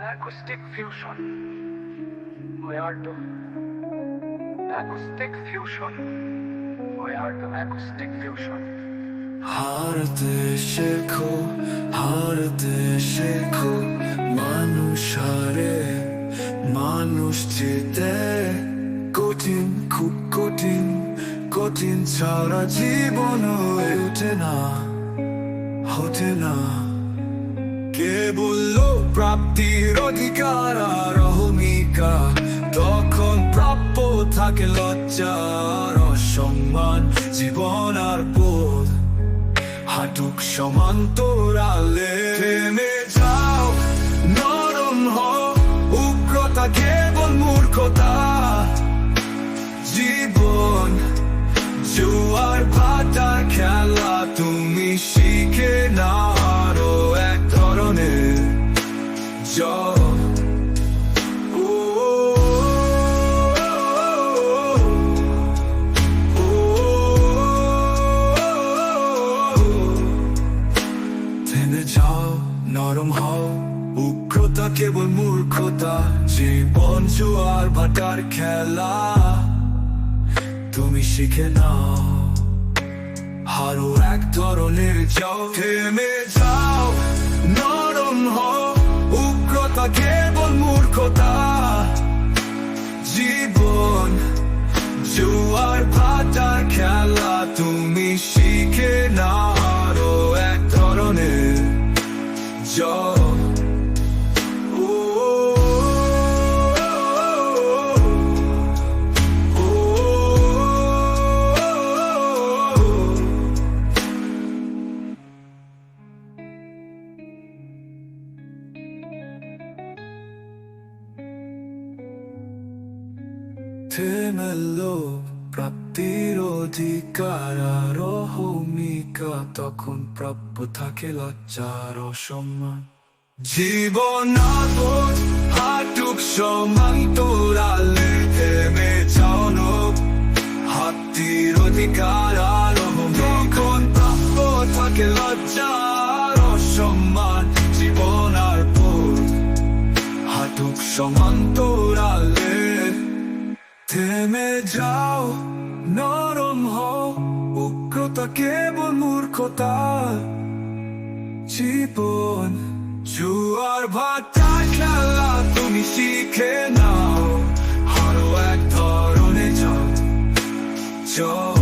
Acoustic fusion. We are the acoustic fusion. We are the acoustic fusion. হারতে শেখো, হারতে শেখো, মানুষ হারে, মানুষ জিতে। কঠিন, খুব কঠিন, কঠিন ছাড়া জীবন হয়ে ওঠে না, হতে না। কে বললো প্রাপ্তির অধিকার আর অহমিকা? তখন প্রাপ্য থাকে লজ্জার অসম্মান, জীবন আর বোধ হাঁটুক সমান্তরালে। থেমে যাও, নরম হও, উগ্রতা কেবল মূর্খতা। জীবন জোয়ার ভাটার খেলা, তুমি শিখে নাও আরো এক ধরনের জল। থেমে যাও, নরম হও, উগ্রতা কেবল মূর্খতা। জীবন জোয়ার ভাটার খেলা, তুমি শিখে নাও আরো এক ধরনের জল। থেমে যাও, নরম হও, উগ্রতা কেবল মূর্খতা। জীবন জোয়ার ভাটার খেলা, তুমি শিখে নাও আরো এক ধরনের জল। থেমেলো প্রাপ্তির অধিকার আর অহমিকা, তখন প্রাপ্য থাকে লজ্জার অসম্মান। জীবন আবোধ হাঁটুক সমান্তরালে। থেমে যাও, হাতির অধিকার আর অহমিকা, প্রাপ্য থাকে লজ্জার অসম্মান। জীবন আর বোধ হাঁটুক সমান্তরালে। থেমে যাও, নরম হও, উগ্রতা কেবল মূর্খতা। জীবন জোয়ার ভাটার খেলা, তুমি শিখে নাও আরো এক ধরনের জল।